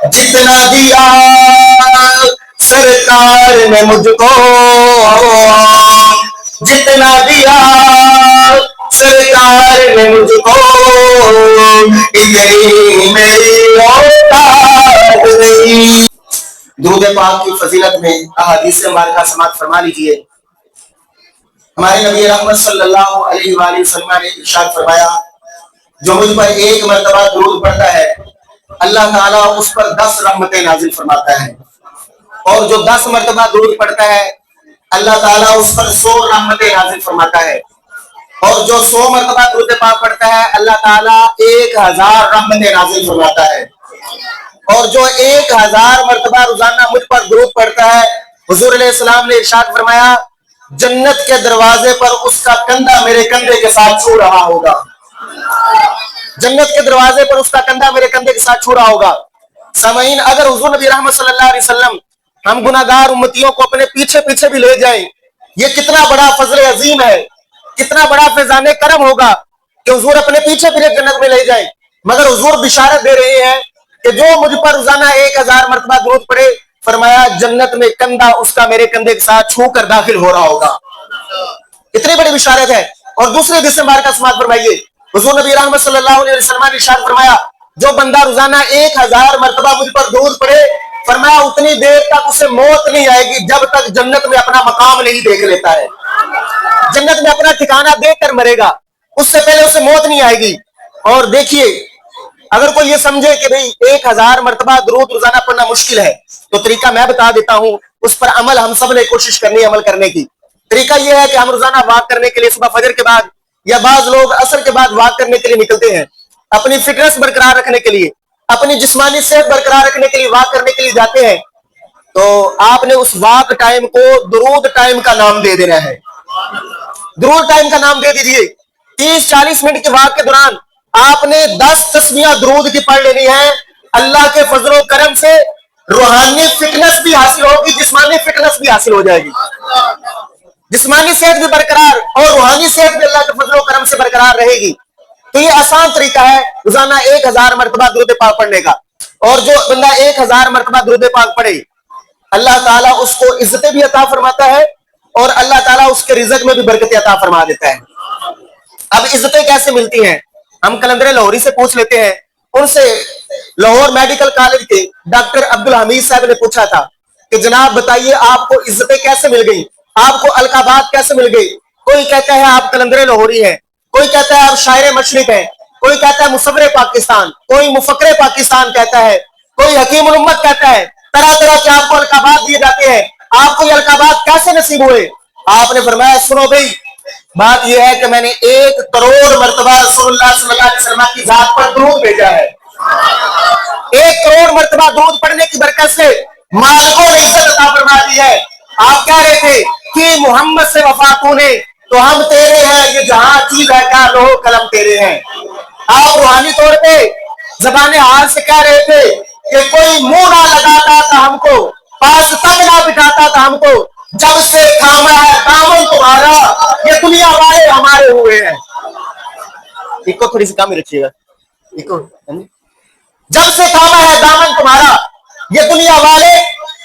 جتنا دیا سرکار نے مجھ کو، جتنا دیا سرکار نے مجھ کو، اتنی میری اوقات نہیں۔ درود پاک کی فضیلت میں احادیث مبارکہ سماعت فرما لیجیے۔ ہمارے نبی رحمت صلی اللہ علیہ وآلہ وسلم نے ارشاد فرمایا، جو مجھ پر ایک مرتبہ درود پڑھتا ہے اللہ تعالیٰ اس پر 10 رحمتیں نازل فرماتا ہے، اور جو 10 مرتبہ درود پڑھتا ہے اللہ تعالیٰ اس پر 100 رحمتیں نازل فرماتا ہے، اور جو 100 مرتبہ درود پاک پڑھتا ہے اللہ تعالیٰ 1000 رحمتیں نازل فرماتا ہے، اور جو 1000 مرتبہ روزانہ مجھ پر درود پڑھتا ہے حضور علیہ السلام نے ارشاد فرمایا جنت کے دروازے پر اس کا کندھا میرے کندھے کے ساتھ چھو رہا ہوگا، جنت کے دروازے پر اس کا کندھا میرے کندھے کے ساتھ چھو رہا ہوگا۔ سامعین، اگر حضور نبی رحمت صلی اللہ علیہ وسلم ہم گناہگار امتیوں کو اپنے پیچھے پیچھے بھی لے جائیں، یہ کتنا بڑا فضل عظیم ہے، کتنا بڑا فیضان کرم ہوگا کہ حضور اپنے پیچھے پیچھے جنت میں لے جائیں۔ مگر حضور بشارت دے رہے ہیں کہ جو مجھ پر روزانہ 1000 مرتبہ درود پڑھے، فرمایا جنت میں کندھا اس کا میرے کندھے کے ساتھ چھو کر داخل ہو رہا ہوگا۔ اتنی بڑی بشارت ہے۔ اور دوسرے حدیث مبارکہ سماعت فرمائیے، حضور نبی رحمت صلی اللہ علیہ وسلم نے ارشاد فرمایا جو بندہ روزانہ 1000 مرتبہ مجھ پر درود پڑھے، فرمایا اتنی دیر تک اسے موت نہیں آئے گی جب تک جنت میں اپنا مقام نہیں دیکھ لیتا ہے، جنت میں اپنا ٹھکانہ دیکھ کر مرے گا، اس سے پہلے اسے موت نہیں آئے گی۔ اور دیکھیے، اگر کوئی یہ سمجھے کہ بھئی 1000 مرتبہ درود روزانہ پڑھنا مشکل ہے تو طریقہ میں بتا دیتا ہوں، اس پر عمل ہم سب نے کوشش کرنی ہے عمل کرنے کی۔ طریقہ یہ ہے کہ ہم روزانہ واک کرنے کے لیے صبح فجر کے بعد یا بعض لوگ عصر کے بعد واک کرنے کے لیے نکلتے ہیں، اپنی فٹنس برقرار رکھنے کے لیے، اپنی جسمانی صحت برقرار رکھنے کے لیے واک کرنے کے لیے جاتے ہیں، تو آپ نے اس واک ٹائم کو درود ٹائم کا نام دے دینا ہے، درود ٹائم کا نام دے دیجئے۔ 30-40 منٹ کے واک کے دوران آپ نے 10 تسبیحاں درود کی پڑھ لینی ہے، اللہ کے فضل و کرم سے روحانی فٹنس بھی حاصل ہوگی، جسمانی فٹنس بھی حاصل ہو جائے گی، جسمانی صحت بھی برقرار اور روحانی صحت بھی اللہ کے فضل و کرم سے برقرار رہے گی۔ تو یہ آسان طریقہ ہے روزانہ 1000 مرتبہ درود پاک پڑھنے کا۔ اور جو بندہ 1000 مرتبہ درود پاک پڑھے اللہ تعالیٰ اس کو عزتیں بھی عطا فرماتا ہے اور اللہ تعالیٰ اس کے رزق میں بھی برکت عطا فرما دیتا ہے۔ اب عزتیں کیسے ملتی ہیں؟ ہم کلندر لاہوری سے پوچھ لیتے ہیں، ان سے لاہور میڈیکل کالج کے ڈاکٹر عبدالحمید صاحب نے پوچھا تھا کہ جناب بتائیے آپ کو عزتیں کیسے مل گئی، آپ کو القابات کیسے مل گئی؟ کوئی کہتا ہے آپ کلندر لاہوری ہیں، کوئی کہتا ہے آپ شاعر مشرق ہیں، کوئی کہتا ہے مصور پاکستان، کوئی مفکر پاکستان کہتا ہے، کوئی حکیم الامت کہتا ہے، طرح طرح کے آپ کو القابات دیے جاتے ہیں، آپ کو یہ القابات کیسے نصیب ہوئے؟ آپ نے فرمایا سنو بھائی، بات یہ ہے کہ میں نے 1 کروڑ مرتبہ رسول اللہ صلی اللہ علیہ وسلم کی ذات پر درود بھیجا ہے۔ 1 کروڑ مرتبہ درود پڑھنے کی برکت سے مالکوں نے عزت عطا فرما دی ہے۔ آپ کہہ رہے تھے کہ محمد سے وفا تو نے، تو ہم تیرے ہیں، یہ جہاں چیز ہے کیا لوہ قلم تیرے ہیں۔ آپ روحانی طور پہ زبان حال سے کہہ رہے تھے کہ کوئی منہ نہ لگاتا تھا ہم کو، پاس تک نہ بٹھاتا تھا ہم کو، جب سے تھاما ہے دامن تمہارا یہ دنیا والے ہمارے ہوئے ہیں۔ ایک کو تھوڑی سی کام ہی رکھیے گا، جب سے تھاما ہے دامن تمہارا یہ دنیا والے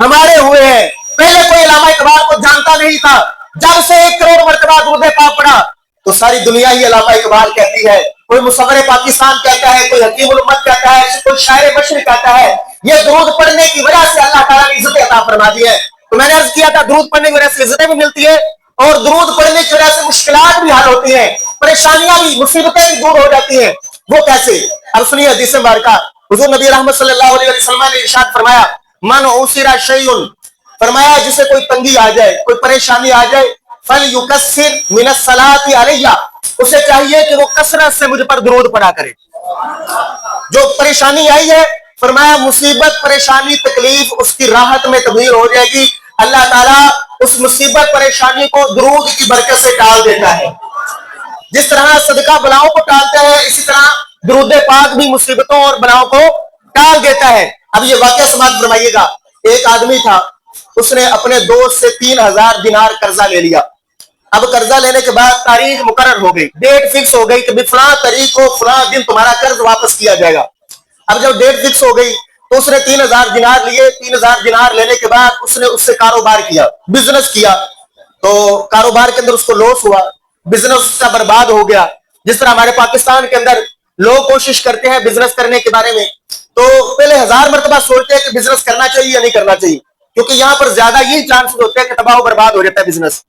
ہمارے ہوئے ہیں۔ پہلے کوئی علامہ اقبال کو جانتا نہیں تھا، جب سے 1 کروڑ مرتبہ درود پاک پڑھا تو ساری دنیا ہی علامہ اقبال کہتی ہے، کوئی مصور پاکستان کہتا ہے، کوئی حکیم الامت کہتا ہے، کوئی شاعر مشرق کہتا ہے۔ یہ درود پڑھنے کی وجہ سے اللہ تعالیٰ نے عزت عطا فرما دی ہے۔ تو میں نے عرض کیا تھا درود پڑھنے کی وجہ سے عزتیں بھی ملتی ہے اور درود پڑھنے کی وجہ سے مشکلات بھی حل ہوتی ہیں، پریشانیاں بھی، مصیبتیں بھی دور ہو جاتی ہیں۔ وہ کیسے؟ اب سنیے حدیث مبارکہ، حضور نبی رحمت صلی اللہ علیہ وسلم نے ارشاد فرمایا من عسر شیء، فرمایا جسے کوئی تنگی آ جائے، کوئی پریشانی آ جائے، فلیکثر من الصلاۃ علیہ، اسے چاہیے کہ وہ کثرت سے مجھ پر درود پڑھا کرے۔ جو پریشانی آئی ہے فرمایا مصیبت پریشانی تکلیف اس کی راحت میں تبدیل ہو جائے گی، اللہ تعالیٰ اس مصیبت پریشانی کو درود کی برکت سے ٹال دیتا ہے۔ جس طرح صدقہ بلاؤں کو ٹالتا ہے اسی طرح درود پاک بھی مصیبتوں اور بلاؤں کو ٹال دیتا ہے۔ اب یہ واقعہ سماعت فرمائیے گا، ایک آدمی تھا، اس نے اپنے دوست سے 3000 دینار قرضہ لے لیا۔ اب قرضہ لینے کے بعد تاریخ مقرر ہو گئی، ڈیٹ فکس ہو گئی کہ فلاں تاریخ کو فلاں دن تمہارا قرض واپس کیا جائے گا۔ اب جب ڈیٹ فکس ہو گئی تو اس نے 3000 دینار لیے. 3000 دینار لینے کے بعد اس نے اس سے کاروبار کیا, بزنس کیا. تو کاروبار کے اندر اس کو لاس ہوا, بزنس اس کا برباد ہو گیا. جس طرح ہمارے پاکستان کے اندر لوگ کوشش کرتے ہیں بزنس کرنے کے بارے میں, تو پہلے 1000 مرتبہ سوچتے ہیں کہ بزنس کرنا چاہیے یا نہیں کرنا چاہیے, کیونکہ یہاں پر زیادہ یہی چانس ہوتے ہیں کہ تباہ و برباد ہو جاتا ہے بزنس.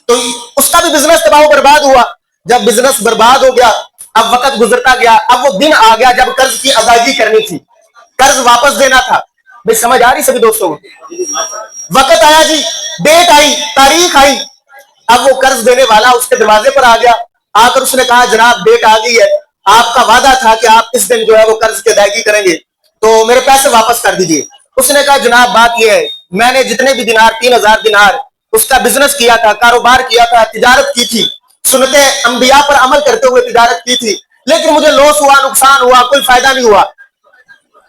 تو اس کا بھی بزنس تباہ و برباد ہوا. جب بزنس برباد ہو گیا, اب وقت گزرتا گیا, اب وہ دن آ گیا جب قرض کی ادائیگی کرنی تھی, قرض واپس دینا تھا. بھائی سمجھ آ رہی سبھی دوستوں کو؟ وقت آیا جی, ڈیٹ آئی, تاریخ آئی. اب وہ قرض دینے والا اس کے دروازے پر آ گیا. آ کر اس نے کہا جناب ڈیٹ آ گئی ہے, آپ کا وعدہ تھا کہ آپ اس دن جو ہے وہ قرض کی ادائیگی کریں گے, تو میرے پیسے واپس کر دیجئے. اس نے کہا جناب بات یہ ہے, میں نے جتنے بھی دینار 3000 دینار اس کا بزنس کیا تھا, کاروبار کیا تھا, تجارت کی تھی, سنت انبیاء پر عمل کرتے ہوئے تجارت کی تھی, لیکن مجھے لاس ہوا, نقصان ہوا, کوئی فائدہ نہیں ہوا.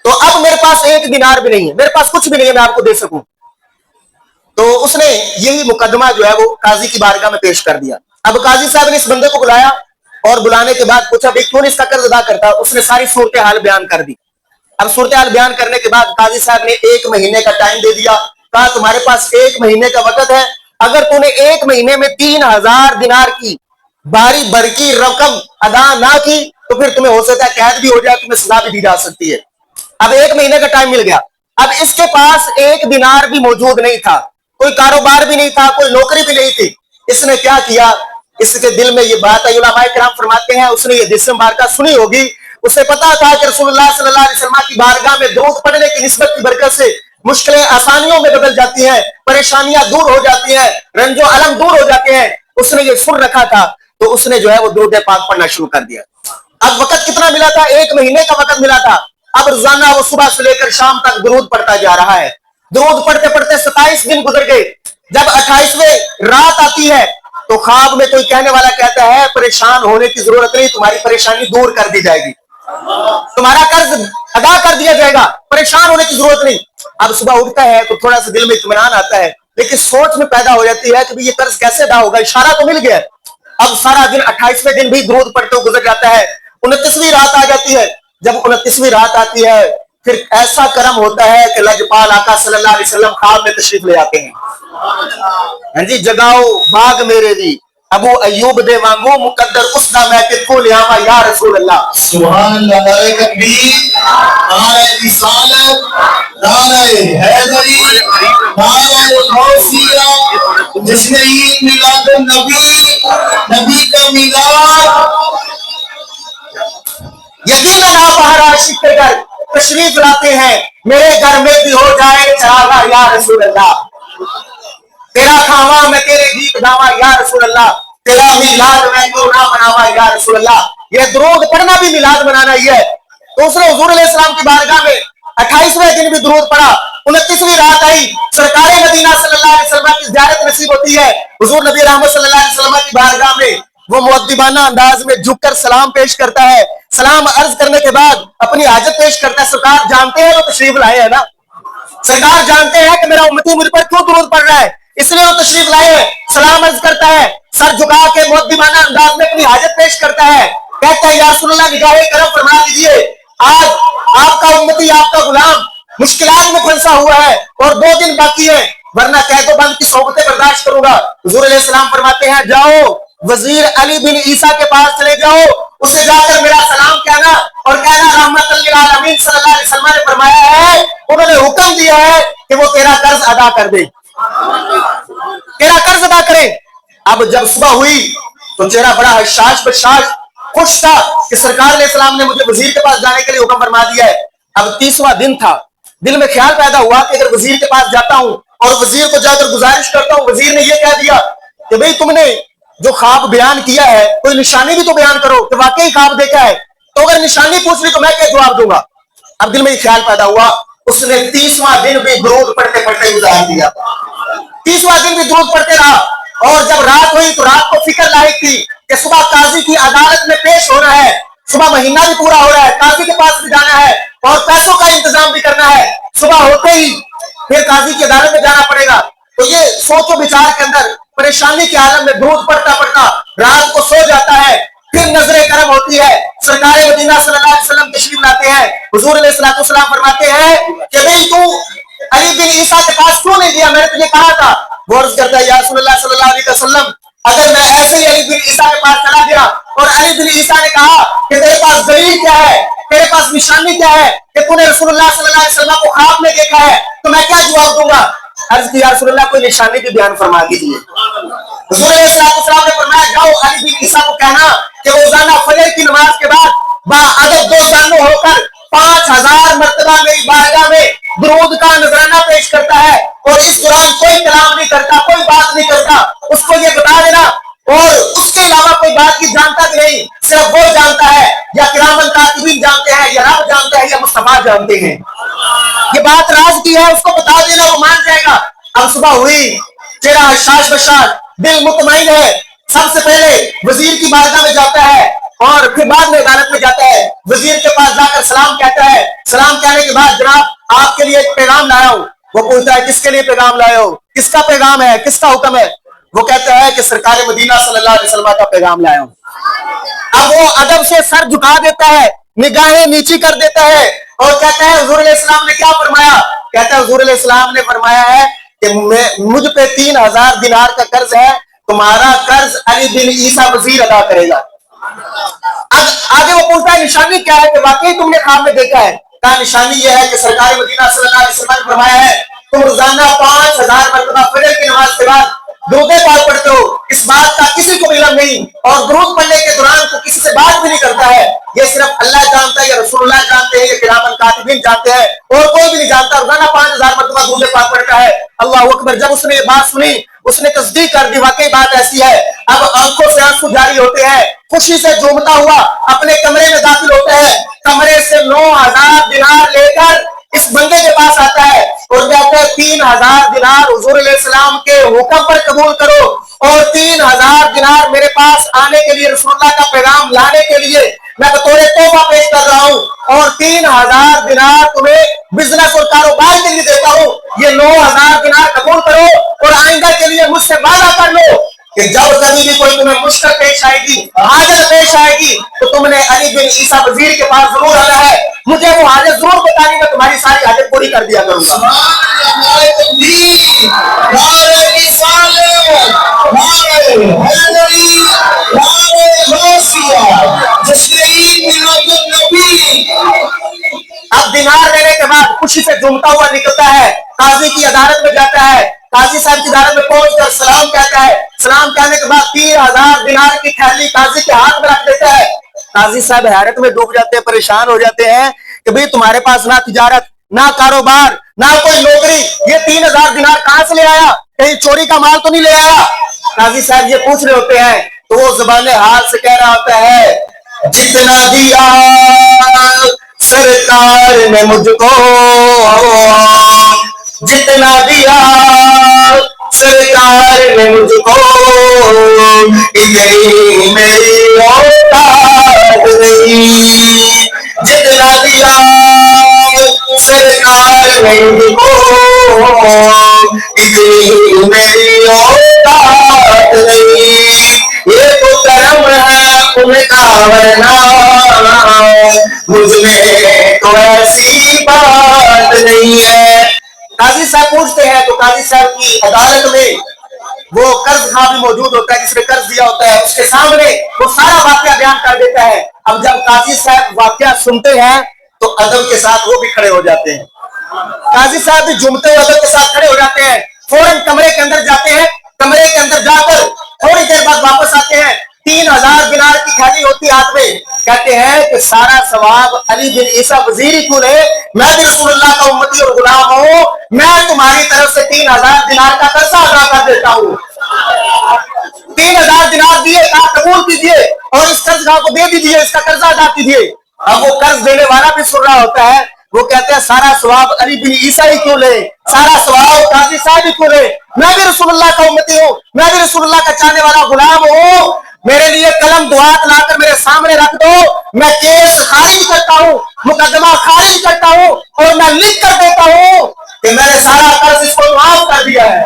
تو اب میرے پاس 1 دینار بھی نہیں ہے, میرے پاس کچھ بھی نہیں ہے میں آپ کو دے سکوں. تو اس نے یہی مقدمہ جو ہے وہ قاضی کی بارگاہ میں پیش کر دیا. اب قاضی صاحب نے اس بندے کو بلایا اور بلانے کے بعد پوچھا بھائی کیوں نہیں اس کا قرض ادا کرتا. اس نے ساری صورتحال بیان کر دی. اب صورتحال بیان کرنے کے بعد قاضی صاحب نے 1 مہینے کا ٹائم دے دیا. کہا تمہارے پاس 1 مہینے کا وقت ہے, اگر تم نے 1 مہینے میں 3000 دینار کی باری برکی رقم ادا نہ کی تو پھر تمہیں ہو سکتا ہے قید بھی ہو جائے, تمہیں سزا بھی دی جا سکتی ہے. اب 1 مہینے کا ٹائم مل گیا. اب اس کے پاس 1 دینار بھی موجود نہیں تھا, کوئی کاروبار بھی نہیں تھا, کوئی نوکری بھی نہیں تھی. اس نے کیا کیا, اس کے دل میں یہ بات ہے, علماء کرام فرماتے ہیں اس نے یہ حدیث مبارکہ سنی ہوگی. اسے پتا تھا کہ رسول اللہ صلی اللہ علیہ وسلم کی بارگاہ میں درود پڑھنے کی نسبت کی برکت سے مشکلیں آسانیوں میں بدل جاتی ہیں, پریشانیاں دور ہو جاتی ہیں, رنج و الم دور ہو جاتے ہیں. اس نے یہ سن رکھا تھا, تو اس نے جو ہے وہ درود پاک پڑھنا شروع کر دیا. اب وقت کتنا ملا تھا, 1 مہینے کا وقت ملا تھا. اب روزانہ وہ صبح سے لے کر شام تک درود پڑھتا جا رہا ہے. درود پڑھتے پڑھتے 27 دن گزر گئے. جب 28ویں رات آتی ہے تو خواب میں کوئی کہنے والا کہتا ہے پریشان ہونے کی ضرورت نہیں, تمہاری پریشانی دور کر دی جائے گی, تمہارا قرض ادا کر دیا جائے گا, پریشان ہونے کی ضرورت نہیں. اب صبح اٹھتا ہے تو تھوڑا سا دل میں اطمینان آتا ہے, لیکن سوچ میں پیدا ہو جاتی ہے کہ یہ قرض کیسے ادا ہوگا, اشارہ تو مل گیا. اب سارا دن 28ویں دن بھی درود پڑھتے ہوئے گزر جاتا ہے. 29ویں رات آ جاتی ہے. جب 29ویں رات آتی ہے پھر ایسا کرم ہوتا ہے کہ لجپال آقا صلی اللہ علیہ وسلم خواب میں تشریف لے آتے ہیں. ہاں جی, جگاؤ باغ میرے دی, ابو ایوب دے وانگو مقدر اس دا میں کتھوں لیاواں یا رسول اللہ. سبحان اللہ. نعرہ تکبیر, نعرہ رسالت, نعرہ حیدری, نعرہ غوثیہ. جس نے عید میلاد النبی, نبی کا میلاد, یقیناً آپ ہر عاشق کے گھر تشریف لاتے ہیں, میرے گھر میں بھی ہو جائے چراغا یا رسول اللہ. تیرا کھاواں میں تیرے گیت گاواں یا رسول اللہ, تیرا میلاد میں کیوں نہ مناواں یا رسول اللہ. یہ درود پڑھنا بھی میلاد منانا ہی ہے. تو اس نے حضور علیہ السلام کی بارگاہ میں 28ویں دن بھی درود پڑھا. 29ویں رات آئی, سرکار مدینہ صلی اللہ علیہ وسلم کی زیارت نصیب ہوتی ہے. حضور نبی رحمت صلی اللہ علیہ وسلم کی بارگاہ میں وہ مؤدبانہ انداز میں جھک کر سلام پیش کرتا ہے. سلام عرض کرنے کے بعد اپنی حاجت پیش کرتا ہے. سرکار جانتے ہیں تو تشریف لائے ہیں نا, سرکار جانتے ہیں کہ میرا امتی مجھ پر کیوں درود پڑھ رہا ہے, اس لیے وہ تشریف لائے ہیں. سلام عرض کرتا ہے, سر جھکا کے مؤدبانہ انداز میں اپنی حاجت پیش کرتا ہے. کہتا ہے یا رسول اللہ نگاہ کرم فرما دیجیے, آج آپ کا امتی, آپ کا غلام مشکلات میں پھنسا ہوا ہے اور 2 دن باقی ہے, ورنہ قید و بند کی صحبتیں برداشت کروں گا. حضور علیہ السلام فرماتے ہیں جاؤ وزیر علی بن عیسیٰ کے پاس چلے جاؤ, اسے جا کر میرا سلام کہنا اور کہنا رحمت للعالمین صلی اللہ علیہ وسلم نے فرمایا ہے, انہوں نے حکم دیا ہے کہ وہ تیرا قرض ادا کر دے, تیرا قرض ادا کرے. اب جب صبح ہوئی تو چہرہ بڑا حشاش بشاش خوش تھا کہ سرکار علیہ السلام نے مجھے وزیر کے پاس جانے کے لیے حکم فرما دیا ہے. اب 30واں دن تھا. دل میں خیال پیدا ہوا کہ اگر وزیر کے پاس جاتا ہوں اور وزیر کو جا کر گزارش کرتا ہوں, وزیر نے یہ کہہ دیا کہ بھئی تم نے جو خواب بیان کیا ہے کوئی نشانی بھی تو بیان کرو کہ واقعی خواب دیکھا ہے, تو اگر نشانی پوچھ لی تو میں کیا جواب دوں گا. اب دل میں یہ خیال پیدا ہوا. اس نے 30واں دن بھی درود پڑھتے پڑھتے گزار دیا. 30واں دن بھی درود پڑھتے رہا, اور جب رات ہوئی تو رات کو فکر لاحق تھی کہ صبح قاضی کی عدالت میں پیش ہونا ہے, صبح مہینہ بھی پورا ہو رہا ہے, قاضی کے پاس بھی جانا ہے اور پیسوں کا انتظام بھی کرنا ہے. صبح ہوتے ہی پھر قاضی کی عدالت میں جانا پڑے گا. تو یہ سوچ و بچار کے اندر پریشانی کے عالم میں درود پڑھتا پڑھتا رات کو سو جاتا ہے. پھر نظر کرم ہوتی ہے, سرکار مدینہ صلی اللہ علیہ وسلم تشریف لاتے ہیں. حضور علیہ السلام فرماتے ہیں کہ بھئی تو علی بن عیسیٰ کے پاس کیوں نہیں دیا, میں نے تجھے کہا تھا. وہ عرض کرتا ہے یا رسول اللہ صلی اللہ علیہ وسلم, اگر میں ایسے ہی علی بن عیسیٰ کے پاس چلا گیا اور علی بن عیسیٰ نے کہا کہ تیرے پاس دلیل کیا ہے, تیرے پاس نشانی کیا ہے کہ تو نے رسول اللہ صلی اللہ علیہ وسلم کو خواب میں دیکھا ہے, تو میں کیا جواب دوں گا؟ عرض کی یا رسول اللہ کوئی نشانی بھی بیان فرما دیجیے. حضور علیہ السلام نے فرمایا جاؤ علی بن عیسیٰ کو کہنا کہ روزانہ فجر کی نماز کے بعد باعدد 2 جانو ہو کر 5000 مرتبہ میری بارگاہ میں درود کا نذرانہ پیش کرتا ہے, اور اس دوران کوئی کلام نہیں کرتا, کوئی بات نہیں کرتا. اس کو یہ بتا دینا, اور اس کے علاوہ کوئی بات کی جانتا بھی نہیں, صرف وہ جانتا ہے یا کرامن کاتبین جانتے ہیں, یا رب جانتا ہے, یا مصطفیٰ جانتے ہیں. یہ بات راز کی ہے, اس کو بتا دینا, وہ مان جائے گا. اب صبح ہوئی, چہرہ حشاش بشاش, دل مطمئن ہے. سب سے پہلے وزیر کی بارگاہ میں جاتا ہے اور پھر بعد میں عدالت میں جاتا ہے. وزیر کے پاس جا کر سلام کہتا ہے. سلام کہنے کے بعد جناب آپ کے لیے ایک پیغام لایا ہوں. وہ پوچھتا ہے کس کے لیے پیغام لائے ہو, کس کا پیغام ہے, کس کا حکم ہے؟ وہ کہتا ہے کہ سرکار مدینہ صلی اللہ علیہ وسلم کا پیغام لایا ہوں. اب وہ ادب سے سر جھکا دیتا ہے, نگاہیں نیچی کر دیتا ہے اور کہتا ہے حضور علیہ السلام نے کیا فرمایا؟ کہتا ہے حضور علیہ السلام نے فرمایا ہے کہ مجھ پہ 3000 دینار کا قرض ہے, تمہارا قرض علی بن عیسیٰ وزیر ادا کرے گا. اب آگے وہ پوچھتا ہے نشانی کیا ہے کہ واقعی تم نے خواب میں دیکھا ہے؟ کہا نشانی یہ ہے کہ سرکار مدینہ صلی اللہ علیہ وسلم نے فرمایا ہے تم روزانہ 5000 مرتبہ فجر کی نماز کے بعد درود پاک پڑھتے ہو. اس بات کا کسی کو علم نہیں, اور درود پڑھنے کے دوران تو کسی سے بات بھی نہیں کرتا ہے. یہ صرف اللہ جانتا ہے, یا رسول اللہ جانتے ہیں, یا کرامن کاتبین جانتے ہیں, اور کوئی بھی نہیں جانتا. روزانہ 5000 مرتبہ درود پاک پڑھتا ہے. اللہ اکبر. جب اس نے یہ بات سنی, اس نے تصدیق کر دی, واقعی بات ایسی ہے. اب آنکھوں سے آنسو جاری ہوتے ہیں, خوشی سے جھومتا ہوا اپنے کمرے میں داخل ہوتا ہے. کمرے سے 9000 دینار لے کر اس بندے کے پاس آتا ہے اور کہتا ہے 3000 دینار حضور علیہ السلام کے حکم پر قبول کرو, اور 3000 دینار میرے پاس آنے کے لیے, رسول اللہ کا پیغام لانے کے لیے میں بطور تحفہ پیش کر رہا ہوں, اور 3000 دینار تمہیں بزنس اور کاروبار کے لیے دیتا ہوں. یہ 9000 دینار قبول کرو اور آئندہ کے لیے مجھ سے وعدہ کر لو کہ جب کبھی بھی کوئی تمہیں مشکل پیش آئے گی, حاجت پیش آئے گی, تو تم نے علی بن عیسیٰ وزیر کے پاس ضرور آنا ہے. مجھے وہ حاجت ضرور بتانی, میں تمہاری ساری حاجت پوری کر دیا کروں گا. اب دینار لینے کے بعد خوشی سے جھومتا ہوا نکلتا ہے, قاضی کی عدالت میں جاتا ہے. قاضی صاحب کی عدالت میں پہنچ کر سلام کہتا ہے. سلام کہنے کے بعد 3000 دینار کی تھیلی قاضی کے ہاتھ میں رکھ دیتا ہے. قاضی صاحب حیرت میں ڈوب جاتے ہیں, پریشان ہو جاتے ہیں کہ بھئی تمہارے پاس نہ تجارت, نہ کاروبار, نہ کوئی نوکری, یہ 3000 دینار کہاں سے لے آیا؟ کہیں چوری کا مال تو نہیں لے آیا؟ قاضی صاحب یہ پوچھ رہے ہوتے ہیں تو وہ زبان حال سے کہہ رہا ہوتا ہے جتنا دیا سرکار نے مجھ کو, جتنا دیا سرکار نے مجھ کو, اتنی میری اوقات نہیں. جتنا دیا سرکار نے مجھ کو, اتنی میری اوقات نہیں. یہ تو کرم ہے ان کا, ورنہ مجھ میں تو ایسی بات نہیں ہے. قاضی صاحب پوچھتے ہیں تو قاضی صاحب کی عدالت میں وہ قرض خواہ بھی موجود ہوتا ہے, جس نے قرض دیا ہوتا ہے, اس کے سامنے وہ سارا واقعہ بیان کر دیتا ہے. اب جب قاضی صاحب واقعہ سنتے ہیں تو ادب کے ساتھ وہ بھی کھڑے ہو جاتے ہیں. قاضی صاحب بھی جھومتے ہوئے ادب کے ساتھ کھڑے ہو جاتے ہیں. فوراً کمرے کے اندر جاتے ہیں, کمرے کے اندر جا کر تھوڑی دیر بعد واپس آتے ہیں. 3000 دینار کی تھیلی ہوتی ہاتھ میں. کہتے ہیں کہ سارا ثواب علی بن عیسیٰ وزیر ہی کیوں لے, میں بھی رسول اللہ کا امتی اور غلام ہوں, میں تمہاری طرف سے 3000 دینار کا قرضہ ادا کر دیتا ہوں. 3000 دینار دیے, کہا قبول کیجیے اور اس قرض کو دے دیجیے, اس کا قرضہ ادا کیجیے. اب وہ قرض دینے والا بھی سن رہا ہوتا ہے, وہ کہتے ہیں سارا ثواب علی بن عیسیٰ ہی کیوں لے, سارا ثواب قاضی صاحب ہی کیوں لے, میں بھی رسول اللہ کا امتی ہوں, میں بھی رسول اللہ کا چاہنے والا غلام ہوں. میرے لیے قلم دعات لا کر میرے سامنے رکھ دو, میں کیس خارج کرتا ہوں, مقدمہ خارج کرتا ہوں, اور میں لکھ کر دیتا ہوں کہ میں نے سارا قرض اس کو معاف کر دیا ہے,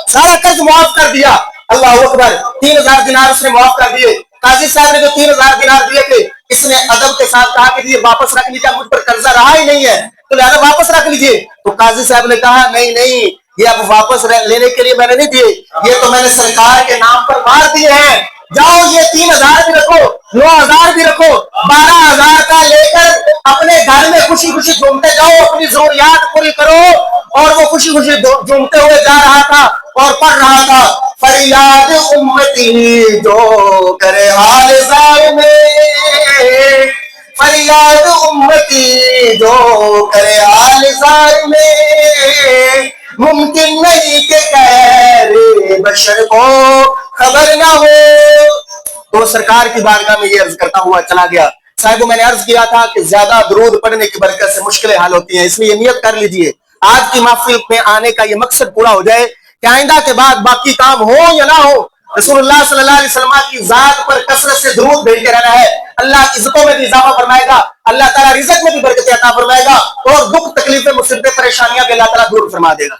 سارا قرض معاف کر دیا. اللہ اکبر. 3000 دینار اس نے معاف کر دیے. قاضی صاحب نے جو 3000 دینار دیے تھے اس نے ادب کے ساتھ کہا کہ یہ واپس رکھ لیجیے, مجھ پر قرضہ رہا ہی نہیں ہے تو لہذا واپس رکھ لیجیے. تو قاضی صاحب نے کہا نہیں یہ اب واپس لینے کے لیے میں نے نہیں دیے, یہ تو میں نے سرکار کے نام پر مار دیے ہیں. جاؤ یہ 3000 بھی رکھو, 9000 بھی رکھو, 12000 کا لے کر اپنے گھر میں خوشی خوشی جھومتے جاؤ, اپنی ضروریات پوری کرو. اور وہ خوشی خوشی جھومتے ہوئے جا رہا تھا اور پڑھ رہا تھا, فریاد امتی جو کرے حال زار میں, فریاد امتی جو کرے حال زار میں, ممکن نہیں کہ غیر بشر کو خبر نہ ہو. تو سرکار کی بارگاہ میں یہ عرض کرتا ہوا چلا گیا, صاحبوں میں نے عرض کیا تھا کہ زیادہ درود پڑھنے کی برکت سے مشکلیں حل ہوتی ہیں, اس لیے نیت کر لیجئے آج کی محفل میں آنے کا یہ مقصد پورا ہو جائے کہ آئندہ کے بعد باقی کام ہو یا نہ ہو, رسول اللہ صلی اللہ علیہ وسلم کی ذات پر کثرت سے درود بھیجتے رہنا ہے. اللہ عزتوں میں بھی اضافہ فرمائے گا, اللہ تعالیٰ رزق میں بھی برکت عطا فرمائے گا, اور دکھ تکلیفیں مصیبتیں پریشانیاں بھی اللہ تعالیٰ دور فرما دے گا.